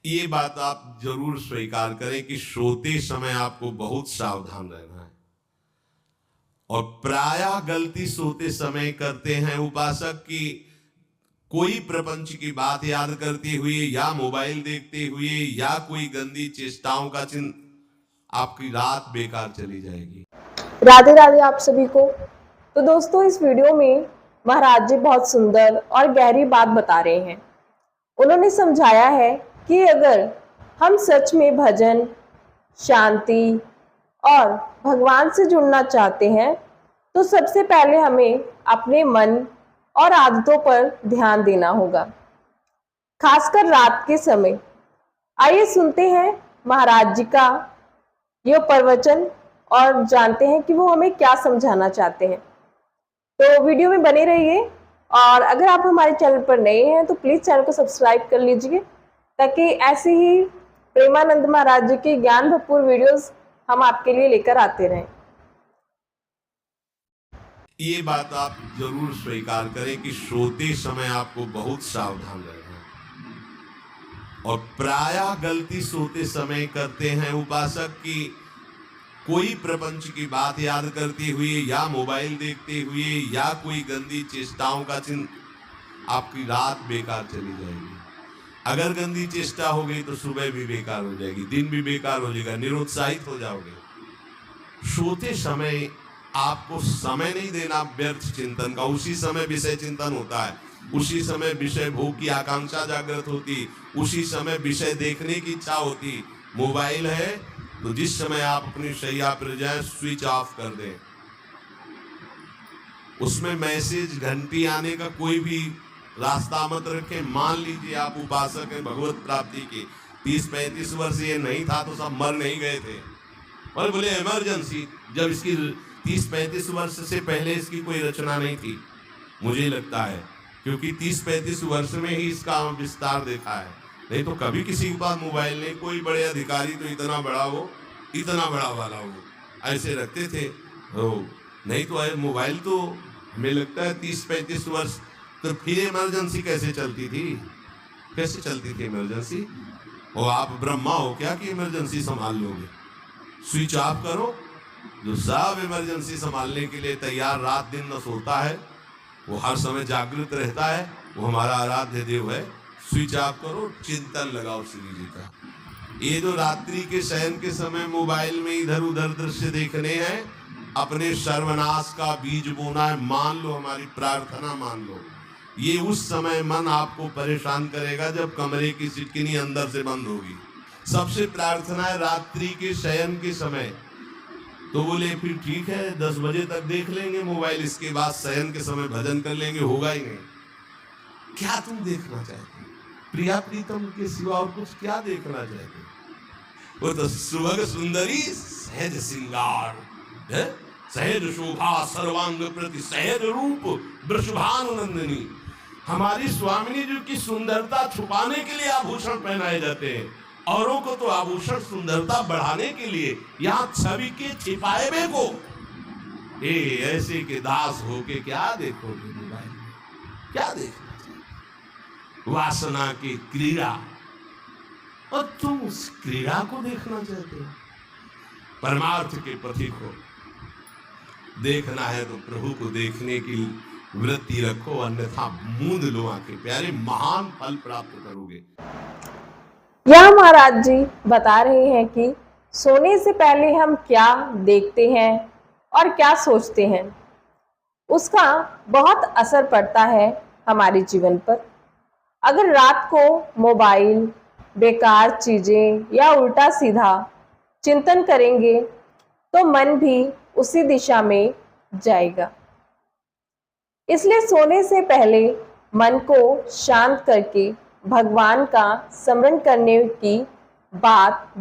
ये बात आप जरूर स्वीकार करें कि सोते समय आपको बहुत सावधान रहना है। और प्रायः गलती सोते समय करते हैं उपासक की कोई प्रपंच की बात याद करते हुए या मोबाइल देखते हुए या कोई गंदी चेष्टाओं का चिंतन, आपकी रात बेकार चली जाएगी। राधे राधे आप सभी को। तो दोस्तों, इस वीडियो में महाराज जी बहुत सुंदर और गहरी बात बता रहे हैं। उन्होंने समझाया है कि अगर हम सच में भजन, शांति और भगवान से जुड़ना चाहते हैं तो सबसे पहले हमें अपने मन और आदतों पर ध्यान देना होगा, खासकर रात के समय। आइए सुनते हैं महाराज जी का ये प्रवचन और जानते हैं कि वो हमें क्या समझाना चाहते हैं। तो वीडियो में बने रहिए, और अगर आप हमारे चैनल पर नए हैं तो प्लीज चैनल को सब्सक्राइब कर लीजिए, ताकि ऐसे ही प्रेमानंद महाराज जी के ज्ञान भरपूर वीडियोस हम आपके लिए लेकर आते रहें। ये बात आप जरूर स्वीकार करें कि सोते समय आपको बहुत सावधान रहना है। और प्रायः गलती सोते समय करते हैं उपासक की कोई प्रपंच की बात याद करते हुए या मोबाइल देखते हुए या कोई गंदी चेष्टाओं का चिंतन, आपकी रात बेकार चली जाएगी। अगर गंदी चेष्टा हो गई तो सुबह भी बेकार हो जाएगी, दिन भी बेकार हो जाएगा, निरुत्साहित हो जाओगे। सोते समय आपको समय नहीं देना व्यर्थ चिंतन का। उसी समय विषय चिंतन होता है, उसी समय विषय भोग की आकांक्षा जागृत होती, उसी समय विषय देखने की इच्छा होती। मोबाइल है तो जिस समय आप अपनी शैया पर जाएं स्विच ऑफ कर दें। उसमें मैसेज घंटी आने का कोई भी रास्ता मत रखें। मान लीजिए आप उपासक हैं भगवत प्राप्ति के, 30-35 वर्ष ये नहीं था तो सब मर नहीं गए थे। और बोले इमरजेंसी, जब इसकी 30-35 वर्ष से पहले इसकी कोई रचना नहीं थी, मुझे लगता है, क्योंकि 30-35 वर्ष में ही इसका विस्तार देखा है। नहीं तो कभी किसी के पास मोबाइल नहीं। कोई बड़े अधिकारी तो इतना बड़ा हो, इतना बड़ा वाला हो, ऐसे रखते थे हो। नहीं तो मोबाइल तो हमें लगता है 30-35 वर्ष। तो फिर इमरजेंसी कैसे चलती थी? कैसे चलती थी इमरजेंसी? और आप ब्रह्मा हो क्या कि इमरजेंसी संभाल लोगे? स्विच ऑफ करो। जो सब इमरजेंसी संभालने के लिए तैयार, रात दिन न सोता है, वो हर समय जागृत रहता है, वो हमारा आराध्य देव है। स्विच ऑफ करो, चिंतन लगाओ श्री जी का। ये जो रात्रि के शयन के समय मोबाइल में इधर उधर दृश्य देखने हैं, अपने सर्वनाश का बीज बोना है। मान लो, हमारी प्रार्थना मान लो, ये उस समय मन आपको परेशान करेगा जब कमरे की सिटकिनी अंदर से बंद होगी। सबसे प्रार्थना है रात्रि के शयन के समय। तो बोले फिर ठीक है 10 बजे तक देख लेंगे मोबाइल, इसके बाद शयन के समय भजन कर लेंगे। होगा ही नहीं। क्या तुम देखना चाहते? प्रिया प्रीतम के सिवा और कुछ क्या देखना चाहते? वो तो सुभग सुंदरी सहज श्रृंगार है, सहज शोभा सर्वांग प्रति सहज रूप वृषभानुनंदिनी। हमारी स्वामिनी जी की सुंदरता छुपाने के लिए आभूषण पहनाए जाते हैं, औरों को तो आभूषण सुंदरता बढ़ाने के लिए। यहाँ छवि के छिपाए बे को ऐसे के दास होके क्या देखोगे मोबाइल में? क्या देखना? वासना की क्रीड़ा, और तुम उस क्रीड़ा को देखना चाहते हो? परमार्थ के पथिक हो। देखना है तो प्रभु को देखने की वृत्ति रखो, अन्यथा मूंद लो आंखें। प्यारे, महान फल प्राप्त करोगे। यह महाराज जी बता रहे हैं कि सोने से पहले हम क्या देखते हैं और क्या सोचते हैं, उसका बहुत असर पड़ता है हमारे जीवन पर। अगर रात को मोबाइल, बेकार चीजें या उल्टा सीधा चिंतन करेंगे तो मन भी उसी दिशा में जाएगा। इसलिए सोने से पहले मन को शांत करके भगवान का स्मरण करने की बात।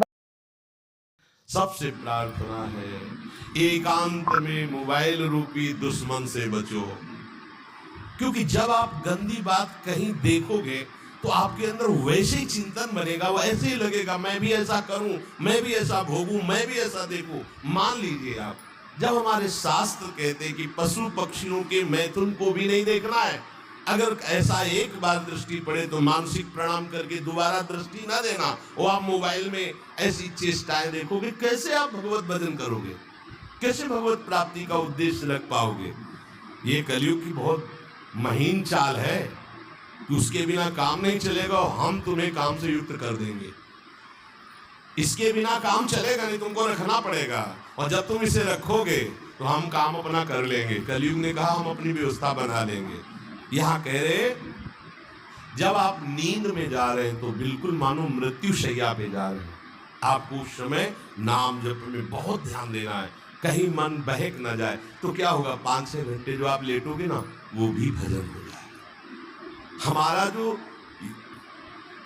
सबसे प्रार्थना है एकांत में मोबाइल रूपी दुश्मन से बचो। क्योंकि जब आप गंदी बात कहीं देखोगे तो आपके अंदर वैसे ही चिंतन बनेगा, वो ऐसे ही लगेगा मैं भी ऐसा करूं, मैं भी ऐसा भोगूं, मैं भी ऐसा देखूं। मान लीजिए आप, जब हमारे शास्त्र कहते हैं कि पशु पक्षियों के मैथुन को भी नहीं देखना है, अगर ऐसा एक बार दृष्टि पड़े तो मानसिक प्रणाम करके दोबारा दृष्टि ना देना। वो आप मोबाइल में ऐसी चेष्टाएं देखोगे, कैसे आप भगवत भजन करोगे, कैसे भगवत प्राप्ति का उद्देश्य रख पाओगे। ये कलयुग की बहुत महीन चाल है कि उसके बिना काम नहीं चलेगा और हम तुम्हें काम से युक्त कर देंगे। इसके बिना काम चलेगा नहीं, तुमको रखना पड़ेगा, और जब तुम इसे रखोगे तो हम काम अपना कर लेंगे। कलयुग ने कहा हम अपनी व्यवस्था बना लेंगे। यहाँ कह रहे जब आप नींद में जा रहे हैं तो बिल्कुल मानो मृत्यु शैया पे जा रहे हैं, आपको उस समय नाम जप में बहुत ध्यान देना है, कहीं मन बहक ना जाए। तो क्या होगा, 5-6 घंटे जो आप लेटोगे ना, वो भी भजन हो जाएगा। हमारा जो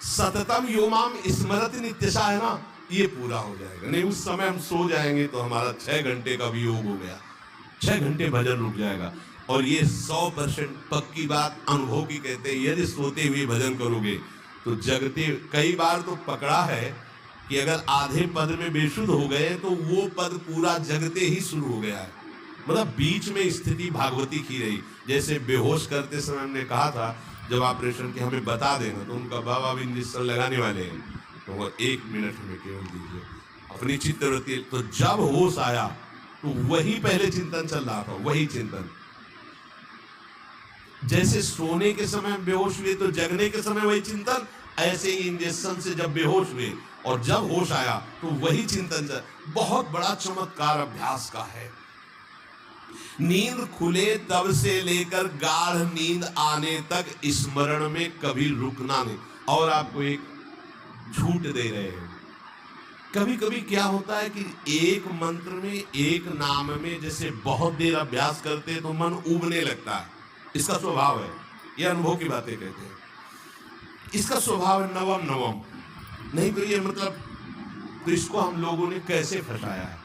सततम योमाम स्मरति नित्यशा है ना, ये पूरा हो जाएगा। नहीं उस समय हम सो जाएंगे तो हमारा 6 घंटे का भी योग हो गया, 6 घंटे भजन रुक जाएगा। और ये 100% पक्की बात अनुभव की कहते हैं, यदि सोते हुए भजन करोगे तो जगते। कई बार तो पकड़ा है कि अगर आधे पद में बेशुद्ध हो गए तो वो पद पूरा जगते ही शुरू हो गया है, मतलब बीच में स्थिति भागवती की रही। जैसे बेहोश करते समय हमने कहा था जब ऑपरेशन के हमें बता देना, तो उनका बाबा अभी इंजेक्शन लगाने वाले हैं, तो वो 1 मिनट हमें केवल दीजिए, अपनी चित्तवृत्ति। तो जब होश आया तो वही पहले चिंतन चल रहा था, वही चिंतन। जैसे सोने के समय बेहोश हुए तो जगने के समय वही चिंतन, ऐसे ही इंजेक्शन से जब बेहोश हुए और जब होश आया तो वही चिंतन चल। बहुत बड़ा चमत्कार अभ्यास का है। नींद खुले तब से लेकर गाढ़ नींद आने तक स्मरण में कभी रुकना नहीं। और आपको एक झूठ दे रहे हैं, कभी कभी क्या होता है कि एक मंत्र में, एक नाम में जैसे बहुत देर अभ्यास करते हैं तो मन उबने लगता है। इसका स्वभाव है, ये अनुभव की बातें कहते हैं, इसका स्वभाव है नवम नवम। नहीं तो ये मतलब, तो इसको हम लोगों ने कैसे फंसाया है।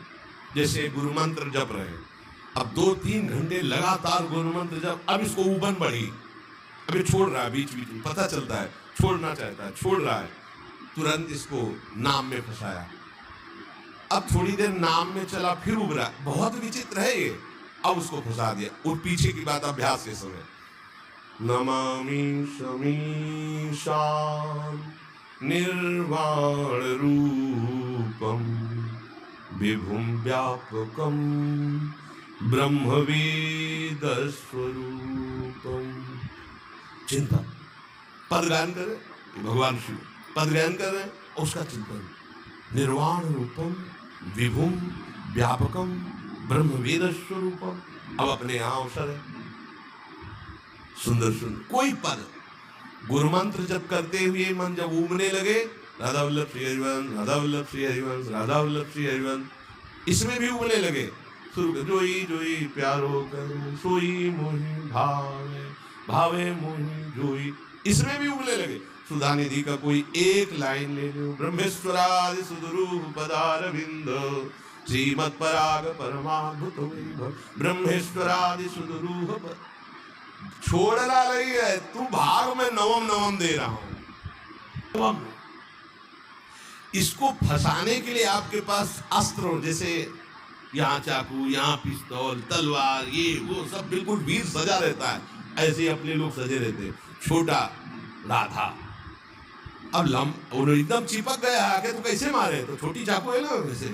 जैसे गुरु मंत्र जप रहे हैं, अब 2-3 घंटे लगातार गुरु मंत्र जप, अब इसको उबन बढ़ी, अभी छोड़ रहा है, बीच बीच में पता चलता है छोड़ना चाहता है, छोड़ रहा है, तुरंत इसको नाम में फंसाया। अब थोड़ी देर नाम में चला, फिर उभरा, बहुत विचित्र है ये, अब उसको फंसा दिया। और पीछे की बात अभ्यास के समय, नमामि समीशान निर्वाण रूपम विभुम व्यापकम ब्रह्मवेद स्वरूपम। चिंतन, पद गायन करें, भगवान शिव पद गायन कर रहे हैं, उसका चिंतन। निर्वाण रूपम विभुम व्यापकम ब्रह्मवेद स्वरूपम। अब अपने यहाँ अवसर है, सुंदर सुंदर कोई पद गुरु मंत्र जब करते हुए मन जब उमने लगे, राधा वल्लभ श्री हरिवंश, राधा वल्लभ श्री हरिवंश, राधा वल्लभ श्री हरिवंश, इसमें भी उमने लगे, शुरू कर जोई जोई प्यारो कर सोई मोहि भावे भावे मोहि जोई, इसमें भी उमने लगे। सुधा निधि का कोई एक लाइन ले लो, ब्रह्मेश्वरादि सुदरूप पदारविंद श्रीमत् पराग परमाद्भुत वैभव, ब्रह्मेश्वरादि सुदरूप। छोड़ना नहीं है, तू भाग में नवम नवम दे रहा हूं। इसको फंसाने के लिए आपके पास अस्त्र हो, जैसे यहाँ चाकू, यहाँ पिस्तौल, तलवार, ये वो सब बिल्कुल वीर सजा रहता है, ऐसे ही अपने लोग सजे रहते हैं। छोटा राधा, अब एकदम चिपक गया आके तो कैसे मारे, तो छोटी चाकू है ना वैसे।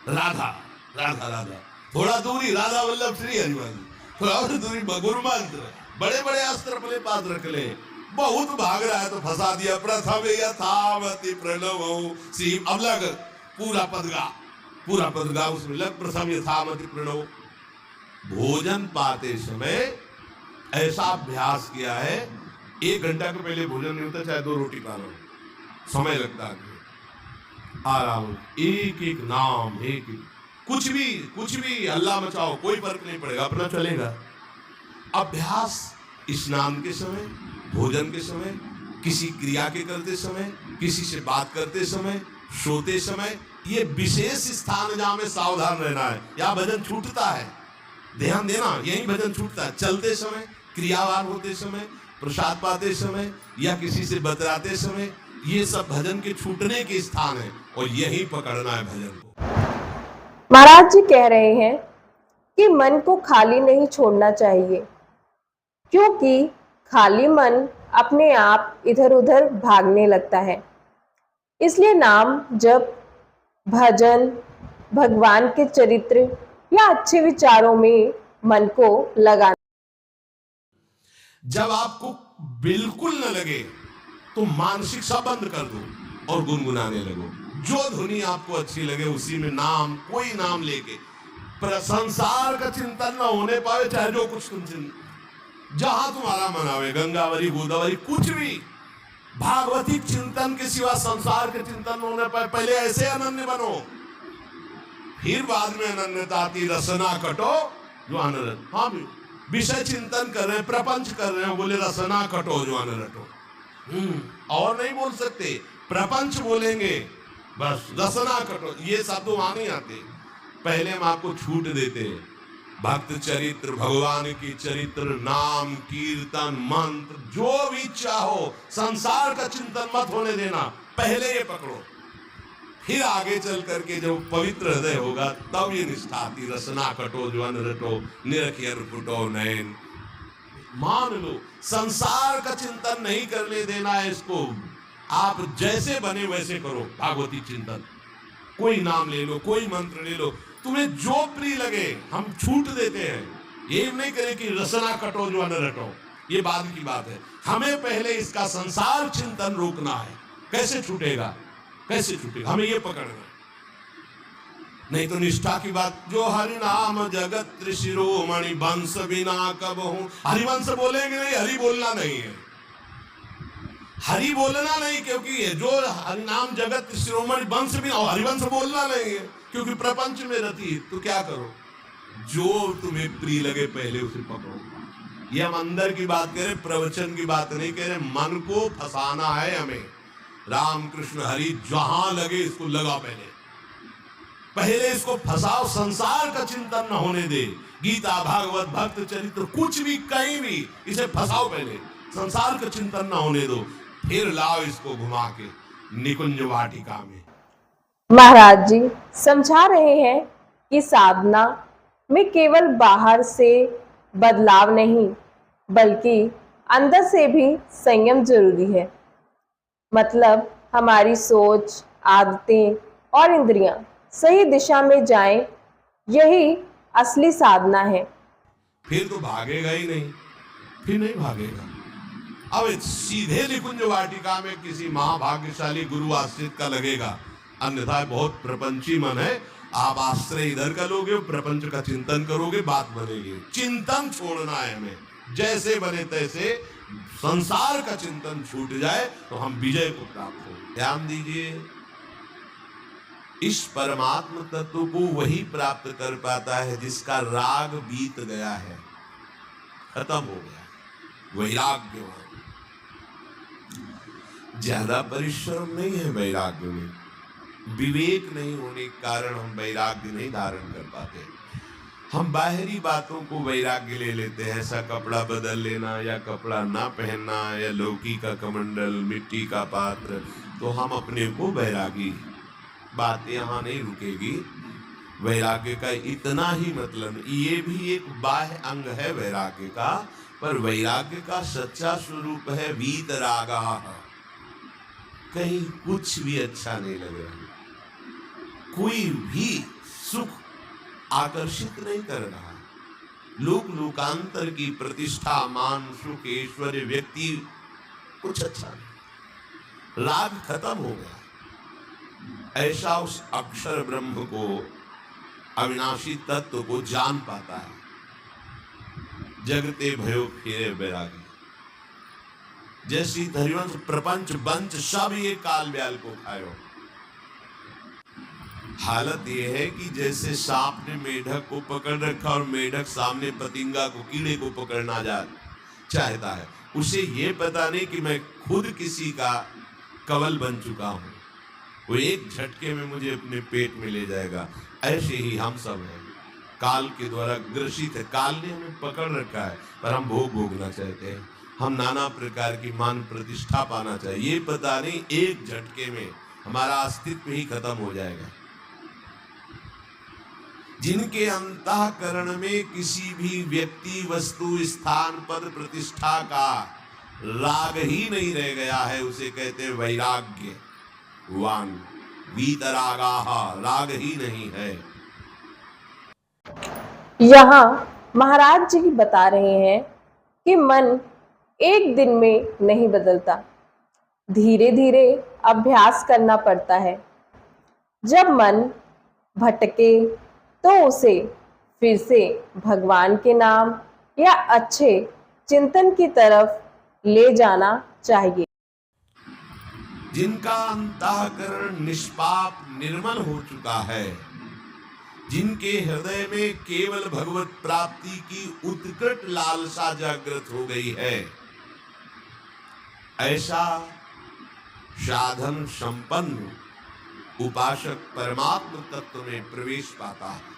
राधा राधा राधा, थोड़ा दूरी राधा वल्लभ श्री हरिवंश, थोड़ा और दूरी गुरु मंत्र, बड़े बड़े अस्त्र अपने पास रख ले। बहुत भाग रहा है तो फंसा दिया। प्रथम यथावति प्रणव श्री, अब लग पूरा पद गा, पूरा पद गा, उसमें लग प्रथम यथावति प्रणव। भोजन पाते समय ऐसा अभ्यास किया है, 1 घंटा के पहले भोजन नहीं होता, चाहे 2 रोटी खा लो, समय लगता है आराम, एक एक नाम, एक कुछ भी अल्लाह मचाओ, कोई फर्क नहीं पड़ेगा, अपना चलेगा। अभ्यास स्नान के समय, भोजन के समय, किसी क्रिया के करते समय, किसी से बात करते समय, सोते समय, ये विशेष स्थान जहां में सावधान रहना है। या भजन छूटता है, ध्यान देना, यही भजन छूटता है। चलते समय, क्रियावान होते समय, प्रसाद पाते समय या किसी से बतराते समय, ये सब भजन के छूटने के स्थान है और यही पकड़ना है भजन को। महाराज जी कह रहे हैं कि मन को खाली नहीं छोड़ना चाहिए, क्योंकि खाली मन अपने आप इधर उधर भागने लगता है। इसलिए नाम जप, भजन, भगवान के चरित्र या अच्छे विचारों में मन को लगाना। जब आपको बिल्कुल न लगे तो मानसिक सा बंद कर दो और गुनगुनाने लगो। जो धुनी आपको अच्छी लगे उसी में नाम, कोई नाम लेके, संसार का चिंतन न होने पाए, चाहे जो कुछ तुम जहां तुम्हारा मन आवे, गंगावरी, गोदावरी, कुछ भी, भागवतिक चिंतन के सिवा संसार के चिंतन होने पाए। पहले ऐसे अनन्य बनो, फिर बाद में अनन्यता आती। रसना कटो जो अनरत। हाँ, विषय चिंतन कर रहे हैं, प्रपंच कर रहे हैं, बोले रसना कटो जो अनरटो। और नहीं बोल सकते, प्रपंच बोलेंगे बस। रसना कटो ये शब्द वहां नहीं आते। पहले हम आपको छूट देते हैं। भक्त चरित्र, भगवान की चरित्र, नाम, कीर्तन, मंत्र, जो भी चाहो, संसार का चिंतन मत होने देना। पहले ये पकड़ो, फिर आगे चल करके जब पवित्र हृदय होगा तब ये निष्ठा आती। रसना कटो जो अनरटो, निरखियर फुटो नयन। मान लो, संसार का चिंतन नहीं करने देना है इसको। आप जैसे बने वैसे करो भागवती चिंतन। कोई नाम ले लो, कोई मंत्र ले लो, तुम्हें जो प्रिय लगे। हम छूट देते हैं, ये नहीं करें कि रसना कटो जो अनरटो, ये बाद की बात है। हमें पहले इसका संसार चिंतन रोकना है। कैसे छूटेगा, कैसे छूटेगा, हमें ये पकड़ना है। नहीं तो निष्ठा की बात, जो हरि नाम जगत शिरोमणि वंश बिना कब हूं। हरिवंश बोलेंगे नहीं, हरि बोलना नहीं है, हरि बोलना नहीं, क्योंकि जो हरि नाम जगत शिरोमणि वंश बिना, और हरिवंश बोलना नहीं है क्योंकि प्रपंच में रहती है। तो क्या करो, जो तुम्हें प्रिय लगे पहले उसे पकड़ो। ये हम अंदर की बात कह रहे, प्रवचन की बात नहीं कह रहे। मन को फंसाना है हमें। राम कृष्ण हरि जहां लगे इसको लगा, पहले इसको फंसाओ। संसार का चिंतन न होने दे। गीता, भागवत, भक्त चरित्र, कुछ भी कहीं भी इसे फंसाओ। पहले संसार का चिंतन न होने दो, फिर लाओ इसको घुमा के निकुंज वाटिका में। महाराज जी समझा रहे हैं कि साधना में केवल बाहर से बदलाव नहीं, बल्कि अंदर से भी संयम जरूरी है। मतलब हमारी सोच, आदतें और इंद्रियां सही दिशा में जाएं, यही असली साधना है। फिर तो भागेगा ही नहीं, फिर नहीं भागेगा। अब सीधे निकुंज वाटिका में किसी महाभाग्यशाली गुरु आश्रित का लगेगा, अन्यथा बहुत प्रपंची मन है। आप आश्रय इधर का लोगे, प्रपंच का चिंतन करोगे, बात बनेगी। चिंतन छोड़ना है हमें, जैसे बने तैसे संसार का चिंतन छूट जाए तो हम विजय को प्राप्त हो। ध्यान दीजिए, इस परमात्म तत्व को वही प्राप्त कर पाता है जिसका राग बीत गया है, खत्म हो गया, वैराग्यवान। ज्यादा परिश्रम नहीं है वैराग्य में। विवेक नहीं होने के कारण हम वैराग्य नहीं धारण कर पाते। हम बाहरी बातों को वैराग्य ले लेते हैं, ऐसा कपड़ा बदल लेना या कपड़ा ना पहनना या लौकी का कमंडल, मिट्टी का पात्र, तो हम अपने को वैरागी। बात यहाँ नहीं रुकेगी। वैराग्य का इतना ही मतलब, ये भी एक बाह्य अंग है वैराग्य का, पर वैराग्य का सच्चा स्वरूप है वीतरागा। कहीं कुछ भी अच्छा नहीं लग रहा, कोई भी सुख आकर्षित नहीं कर रहा, लोक लोकांतर की प्रतिष्ठा, मान, सुख, ऐश्वर्य, व्यक्ति, कुछ अच्छा नहीं, राग खत्म हो गया। ऐसा उस अक्षर ब्रह्म को, अविनाशी तत्व को जान पाता है। जगते भयो फिरे बैरागी। जैसी हरिवंश, प्रपंच, बंच सब ये काल ब्याल को खायो। हालत यह है कि जैसे सांप ने मेढक को पकड़ रखा और मेढक सामने पतिंगा को, कीड़े को पकड़ना चाहता है। उसे ये पता नहीं कि मैं खुद किसी का कवल बन चुका हूं, वो एक झटके में मुझे अपने पेट में ले जाएगा। ऐसे ही हम सब हैं, काल के द्वारा ग्रसित है। काल ने हमें पकड़ रखा है, पर हम भोग भोगना चाहते हैं। हम नाना प्रकार की मान प्रतिष्ठा पाना चाहिए। ये पता नहीं एक झटके में हमारा अस्तित्व ही खत्म हो जाएगा। जिनके अंतःकरण में किसी भी व्यक्ति, वस्तु, स्थान, पद, प्रतिष्ठा का राग ही नहीं रह गया है, उसे कहते वैराग्य वान। वीतरागाः, राग ही नहीं है। यहाँ महाराज जी बता रहे हैं कि मन एक दिन में नहीं बदलता, धीरे धीरे अभ्यास करना पड़ता है। जब मन भटके तो उसे फिर से भगवान के नाम या अच्छे चिंतन की तरफ ले जाना चाहिए। जिनका अंतःकरण निष्पाप निर्मल हो चुका है, जिनके हृदय में केवल भगवत प्राप्ति की उत्कट लालसा जागृत हो गई है, ऐसा साधन संपन्न उपासक परमात्म तत्व में प्रवेश पाता है।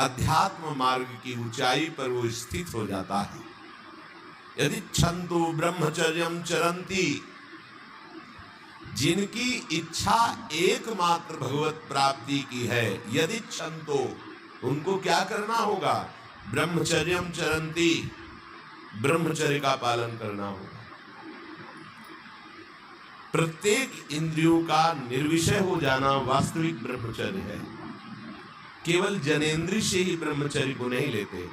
अध्यात्म मार्ग की ऊंचाई पर वो स्थित हो जाता है। यदि छंदो ब्रह्मचर्यम चरंती, जिनकी इच्छा एकमात्र भगवत प्राप्ति की है, यदि छंदो, उनको क्या करना होगा? ब्रह्मचर्यम चरंती, ब्रह्मचर्य का पालन करना होगा। प्रत्येक इंद्रियों का निर्विषय हो जाना वास्तविक ब्रह्मचर्य है। केवल जनेंद्रिय से ही ब्रह्मचर्य को नहीं लेते।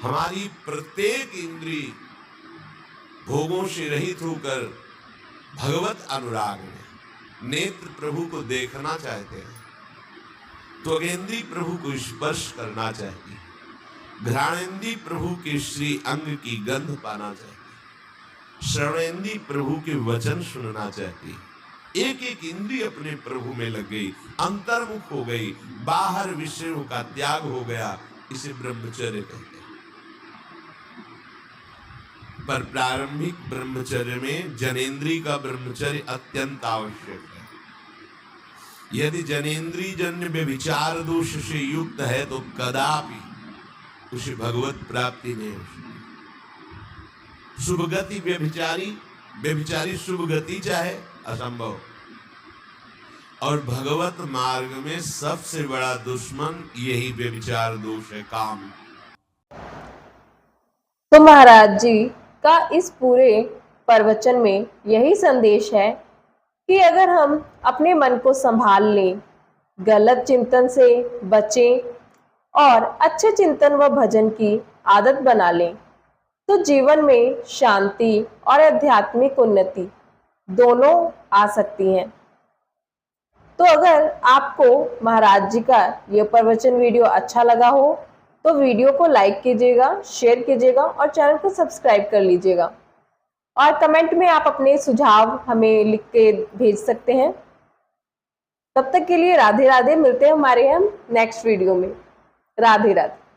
हमारी प्रत्येक इंद्रिय भोगों से रहित होकर भगवत अनुराग में नेत्र प्रभु को देखना चाहते हैं, तो अगेंद्री प्रभु को स्पर्श करना चाहिए, घ्राणेंद्री प्रभु के श्री अंग की गंध पाना चाहिए, श्रवणेंद्री प्रभु के वचन सुनना चाहिए। एक एक इंद्रिय अपने प्रभु में लग गई, अंतर्मुख हो गई, बाहर विषयों का त्याग हो गया, इसे ब्रह्मचर्य कहते हैं। पर प्रारंभिक ब्रह्मचर्य में जनेंद्रिय का ब्रह्मचर्य अत्यंत आवश्यक है। यदि जनेंद्रिय जन्य व्यभिचार दोष से युक्त है तो कदापि उसे भगवत प्राप्ति नहीं हो सकती। शुभ गति व्यभिचारी शुभ गति चाहे, असंभव। और भगवत मार्ग में सबसे बड़ा दुश्मन यही व्यभिचार दोष है, काम। तो महाराज जी का इस पूरे प्रवचन में यही संदेश है कि अगर हम अपने मन को संभाल लें, गलत चिंतन से बचें और अच्छे चिंतन व भजन की आदत बना लें, तो जीवन में शांति और आध्यात्मिक उन्नति दोनों आ सकती हैं। तो अगर आपको महाराज जी का यह प्रवचन वीडियो अच्छा लगा हो तो वीडियो को लाइक कीजिएगा, शेयर कीजिएगा और चैनल को सब्सक्राइब कर लीजिएगा। और कमेंट में आप अपने सुझाव हमें लिख के भेज सकते हैं। तब तक के लिए राधे राधे। मिलते हैं हमारे हम नेक्स्ट वीडियो में। राधे राधे।